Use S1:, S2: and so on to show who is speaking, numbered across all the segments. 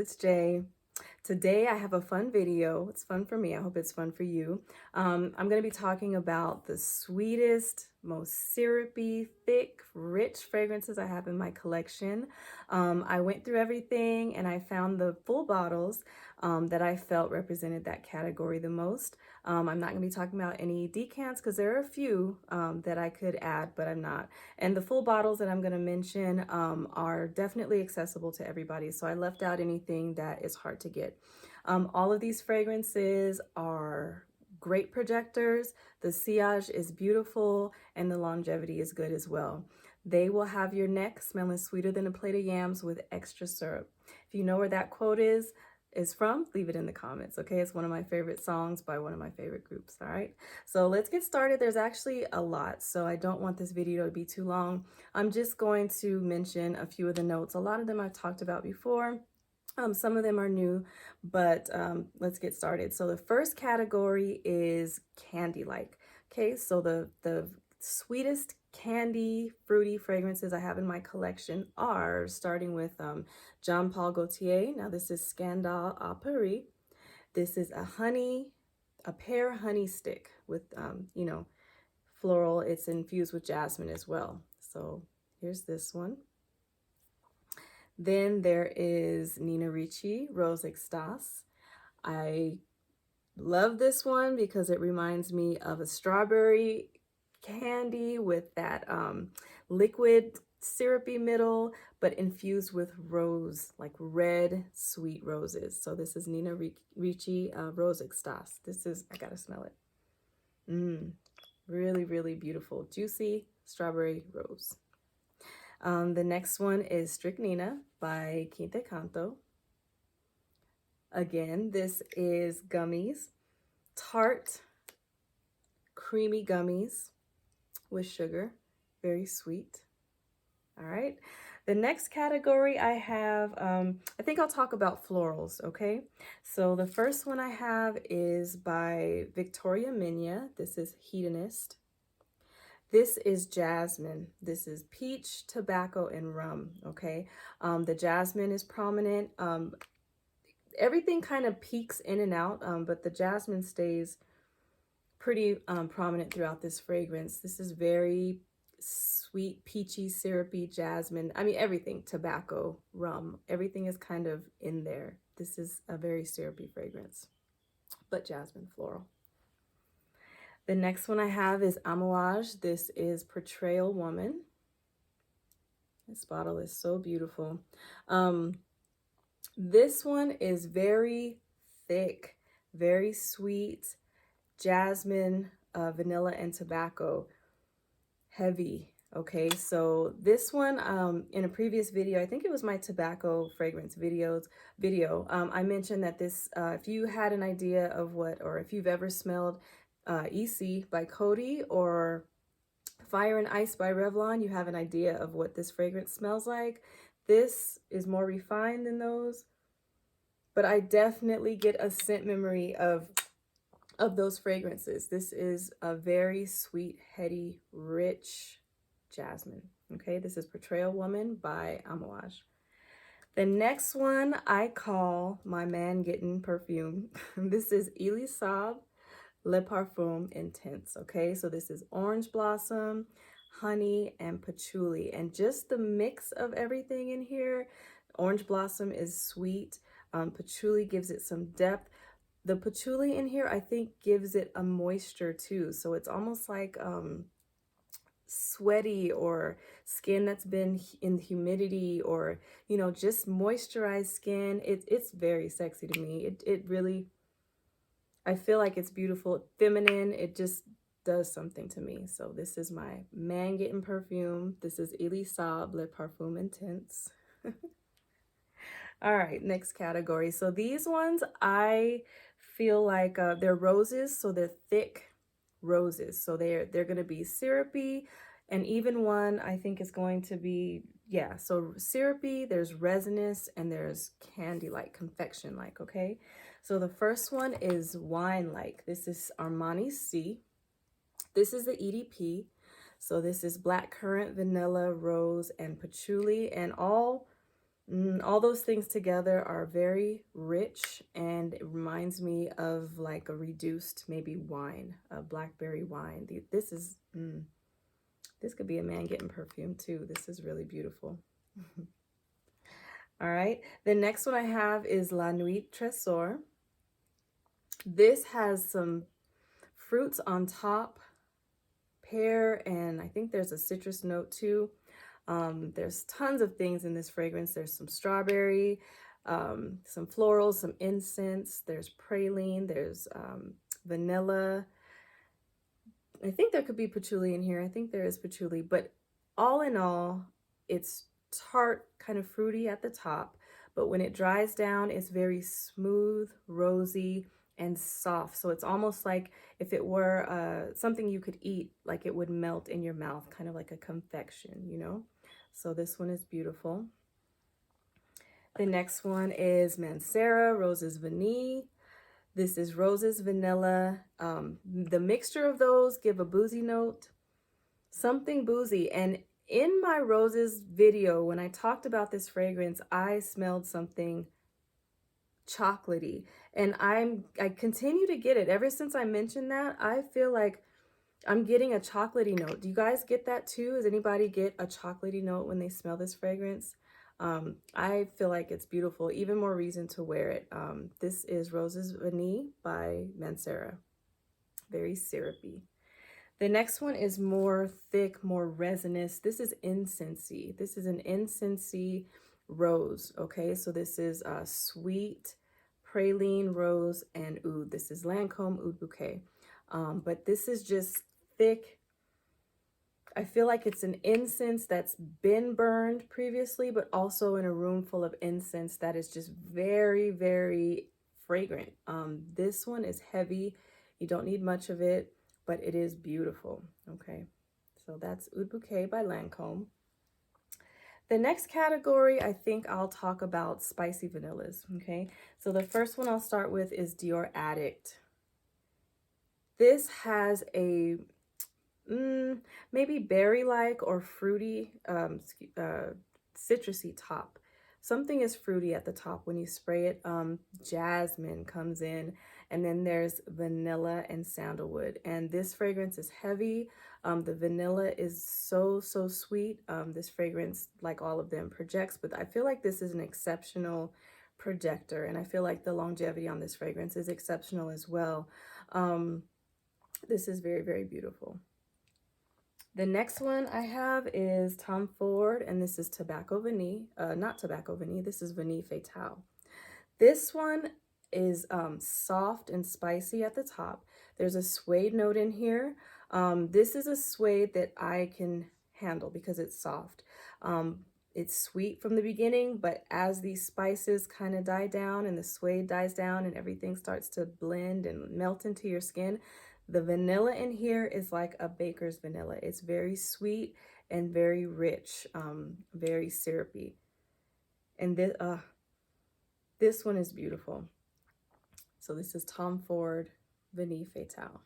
S1: it's Jay. Today I have a fun video. It's fun for me. I hope it's fun for you. I'm going to be talking about the sweetest, most syrupy, thick, rich fragrances I have in my collection. I went through everything and I found the full bottles that I felt represented that category the most. I'm not going to be talking about any decants because there are a few that I could add, but I'm not. And the full bottles that I'm going to mention are definitely accessible to everybody. So I left out anything that is hard to get. All of these fragrances are great projectors. The sillage is beautiful and the longevity is good as well. They will have your neck smelling sweeter than a plate of yams with extra syrup. If you know where that quote is from, leave it in the comments, okay? It's one of my favorite songs by one of my favorite groups, all right? So let's get started. There's actually a lot, so I don't want this video to be too long. I'm just going to mention a few of the notes. A lot of them I've talked about before. Some of them are new, but let's get started. So the first category is candy-like. Okay, so the sweetest candy fruity fragrances I have in my collection are starting with Jean Paul Gaultier. Now this is Scandal à Paris. This is a pear honey stick with you know, floral. It's infused with jasmine as well. So here's this one. Then there is Nina Ricci, Rose Extase. I love this one because it reminds me of a strawberry candy with that liquid syrupy middle, but infused with rose, like red sweet roses. So this is Nina Ricci, Rose Extase. This is, I gotta smell it. Really, really beautiful, juicy strawberry rose. The next one is Stricnina by Canto. Again, this is gummies, tart, creamy gummies with sugar, very sweet. All right. The next category I have, I think I'll talk about florals, okay? So the first one I have is by Vikioria Minya. This is Hedonist. This is jasmine. This is peach, tobacco, and rum, okay? The jasmine is prominent. Everything kind of peaks in and out, but the jasmine stays pretty prominent throughout this fragrance. This is very sweet, peachy, syrupy jasmine. I mean, everything, tobacco, rum, everything is kind of in there. This is a very syrupy fragrance, but jasmine floral. The next one I have is Amouage. This is Portrayal Woman. This bottle is so beautiful. This one is very thick, very sweet, jasmine, vanilla, and tobacco. Heavy, okay? So this one, in a previous video, I think it was my tobacco fragrance video, I mentioned that this, if you had an idea of what, or if you've ever smelled EC by Coty or Fire and Ice by Revlon, you have an idea of what this fragrance smells like. This is more refined than those, but I definitely get a scent memory of those fragrances. This is a very sweet, heady, rich jasmine. Okay, this is Portrayal Woman by Amouage. The next one I call my man getting perfume. This is Elie Saab Le Parfum Intense, okay? So this is orange blossom, honey, and patchouli. And just the mix of everything in here, orange blossom is sweet. Patchouli gives it some depth. The patchouli in here, I think, gives it a moisture too. So it's almost like sweaty or skin that's been in humidity or, you know, just moisturized skin. It's very sexy to me. It really... I feel like it's beautiful, feminine. It just does something to me. So this is my man getting perfume. This is Elie Saab Le Parfum Intense. All right, next category. So these ones, I feel like they're roses, so they're thick roses. So they're going to be syrupy, and even one I think is going to be, yeah, so syrupy, there's resinous, and there's candy-like, confection-like, okay? So the first one is wine-like. This is Armani Si. This is the EDP. So this is black currant, vanilla, rose, and patchouli, and all All those things together are very rich, and it reminds me of like a reduced maybe wine, a blackberry wine. This is, this could be a man getting perfume too. This is really beautiful. All right, the next one I have is La Nuit Tresor. This has some fruits on top, pear, and I think there's a citrus note too. There's tons of things in this fragrance. There's some strawberry, some florals, some incense, there's praline, there's vanilla. I think there could be patchouli in here. I think there is patchouli, but all in all, it's tart, kind of fruity at the top, but when it dries down, it's very smooth, rosy, and soft. So it's almost like if it were something you could eat, like it would melt in your mouth, kind of like a confection, you know? So this one is beautiful. The next one is Mancera Roses Vanille. This is roses, vanilla. The mixture of those give a boozy note, something boozy. And in my roses video, when I talked about this fragrance, I smelled something chocolatey, and I continue to get it. Ever since I mentioned that, I feel like I'm getting a chocolatey note. Do you guys get that too? Does anybody get a chocolatey note when they smell this fragrance? I feel like it's beautiful. Even more reason to wear it. This is Roses Vanille by Mancera. Very syrupy. The next one is more thick, more resinous. This is incensey. This is an incensey rose. Okay, so this is sweet, praline, rose, and oud. This is Lancôme Oud Boquet. But this is just thick. I feel like it's an incense that's been burned previously, but also in a room full of incense that is just very, very fragrant. This one is heavy. You don't need much of it, but it is beautiful. Okay, so that's Oud Boquet by Lancôme. The next category, I think I'll talk about spicy vanillas. Okay, so the first one I'll start with is Dior Addict. This has a maybe berry-like or fruity, citrusy top. Something is fruity at the top when you spray it. Jasmine comes in, and then there's vanilla and sandalwood. And this fragrance is heavy. The vanilla is so sweet. This fragrance, like all of them, projects, but I feel like this is an exceptional projector, and I feel like the longevity on this fragrance is exceptional as well. This is very, very beautiful. The next one I have is Tom Ford, and this is Tobacco Vanille. Not Tobacco Vanille, this is Vanille Fatale. This one is soft and spicy at the top. There's a suede note in here. This is a suede that I can handle because it's soft. It's sweet from the beginning, but as these spices kind of die down and the suede dies down and everything starts to blend and melt into your skin, the vanilla in here is like a baker's vanilla. It's very sweet and very rich, very syrupy. And this one is beautiful. So this is Tom Ford Vanille Fatale.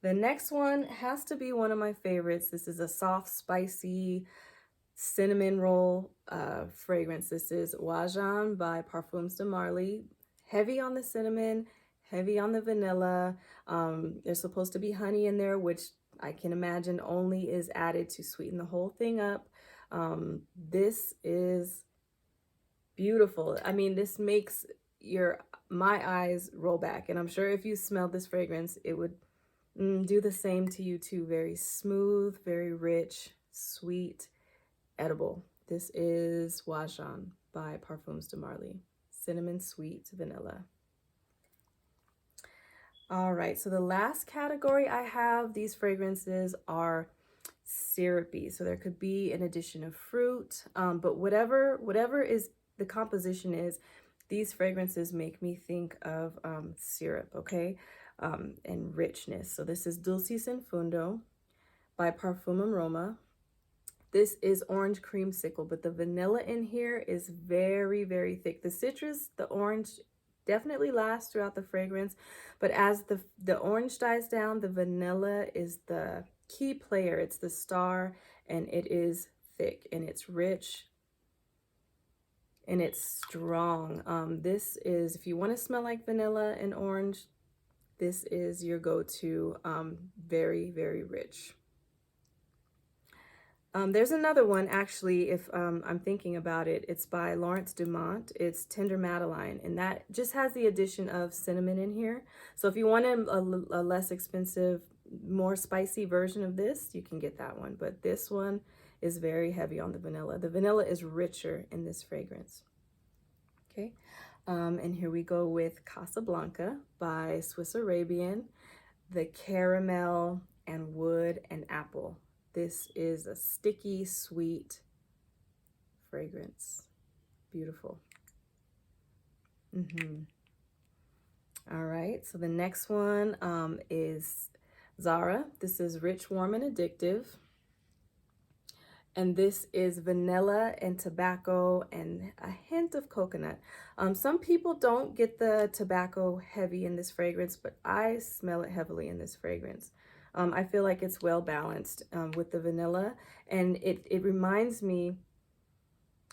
S1: The next one has to be one of my favorites. This is a soft, spicy cinnamon roll fragrance. This is Oajan by Parfums de Marly. Heavy on the cinnamon, heavy on the vanilla. There's supposed to be honey in there, which I can imagine only is added to sweeten the whole thing up. This is beautiful. I mean, this makes my eyes roll back, and I'm sure if you smelled this fragrance, it would do the same to you too. Very smooth, very rich, sweet, edible. This is Oajan by Parfums de Marly. Cinnamon, sweet, vanilla. All right, so the last category I have, these fragrances are syrupy. So there could be an addition of fruit, but whatever is the composition is, these fragrances make me think of syrup, okay, and richness. So this is Dulcis and Fundo by Parfumum Roma. This is orange creamsicle, but the vanilla in here is very, very thick. The citrus, the orange, definitely lasts throughout the fragrance, but as the orange dies down, the vanilla is the key player. It's the star, and it is thick and it's rich. and it's strong. This is, if you want to smell like vanilla and orange, this is your go-to. Very, very rich. There's another one, actually, if I'm thinking about it. It's by Laurence Dumont. It's Tender Madeleine, and that just has the addition of cinnamon in here. So if you want a less expensive, more spicy version of this, you can get that one. But this one is very heavy on the vanilla. The vanilla is richer in this fragrance. Okay, and here we go with Casablanca by Swiss Arabian, the caramel and wood and apple. This is a sticky, sweet fragrance. Beautiful. All right, so the next one is Zara. This is Rich, Warm, and Addictive. And this is vanilla and tobacco and a hint of coconut. Some people don't get the tobacco heavy in this fragrance, but I smell it heavily in this fragrance. I feel like it's well balanced with the vanilla, and it reminds me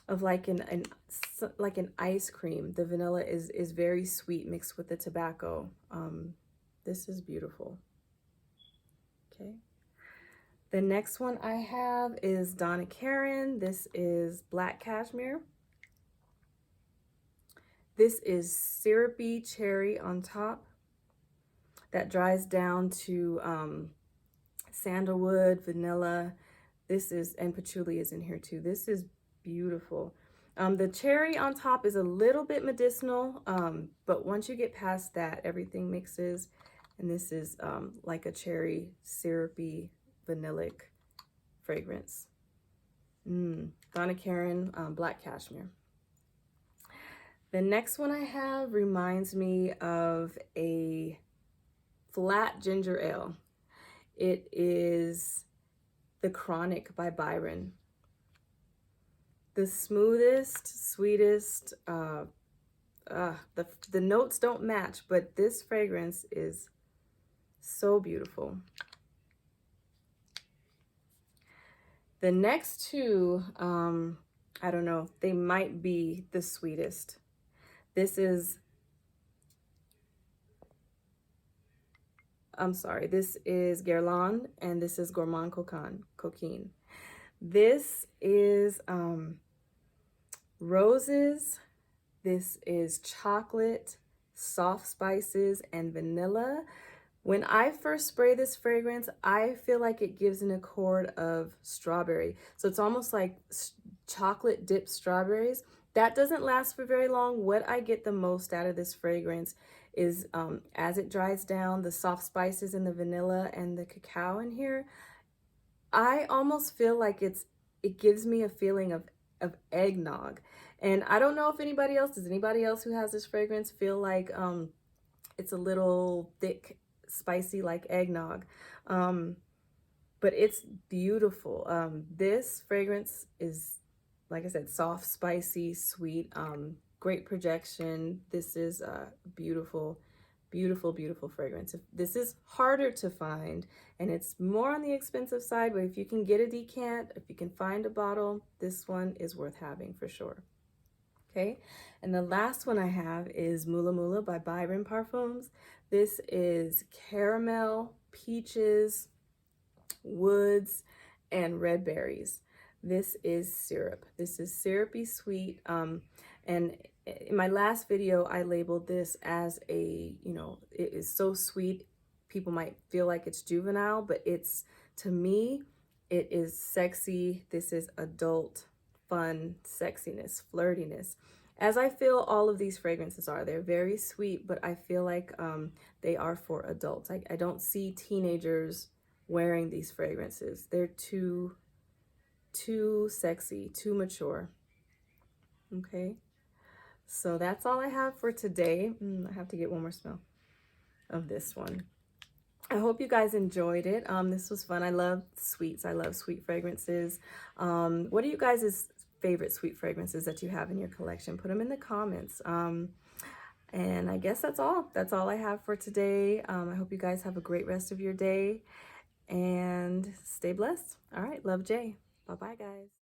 S1: of like an ice cream. The vanilla is very sweet mixed with the tobacco. This is beautiful. Okay. The next one I have is Donna Karan. This is Black Cashmere. This is syrupy cherry on top that dries down to sandalwood, vanilla. This is, and patchouli is in here too. This is beautiful. The cherry on top is a little bit medicinal, but once you get past that, everything mixes. And this is like a cherry, syrupy, vanillic fragrance. Donna Karan, Black Cashmere. The next one I have reminds me of a flat ginger ale. It is The Chronic by Byron. The smoothest, sweetest, the notes don't match, but this fragrance is so beautiful. The next two, I don't know, they might be the sweetest. This is, this is Guerlain, and this is Gourmand Coquine. This is roses, this is chocolate, soft spices, and vanilla. When I first spray this fragrance, I feel like it gives an accord of strawberry. So it's almost like chocolate dipped strawberries. That doesn't last for very long. What I get the most out of this fragrance is as it dries down, the soft spices and the vanilla and the cacao in here, I almost feel like it gives me a feeling of eggnog. And I don't know if anybody else, does anybody else who has this fragrance feel like it's a little thick, spicy like eggnog? But it's beautiful. This fragrance is, like I said, soft, spicy, sweet, great projection. This is a beautiful, beautiful, beautiful fragrance. This is harder to find and it's more on the expensive side, but if you can get a decant, if you can find a bottle, this one is worth having for sure. Okay, and the last one I have is Mula Mula by Byron Parfums. This is caramel, peaches, woods, and red berries. This is syrup. This is syrupy sweet. And in my last video, I labeled this as a, it is so sweet. People might feel like it's juvenile, but it's, to me, it is sexy. This is adult, fun, sexiness, flirtiness. As I feel all of these fragrances are. They're very sweet, but I feel like they are for adults. I don't see teenagers wearing these fragrances. They're too sexy, too mature. Okay, so that's all I have for today. I have to get one more smell of this one. I hope you guys enjoyed it. This was fun. I love sweets. I love sweet fragrances. What are you guys' favorite sweet fragrances that you have in your collection? Put them in the comments. And I guess that's all. That's all I have for today. I hope you guys have a great rest of your day and stay blessed. All right, love Jay. Bye-bye, guys.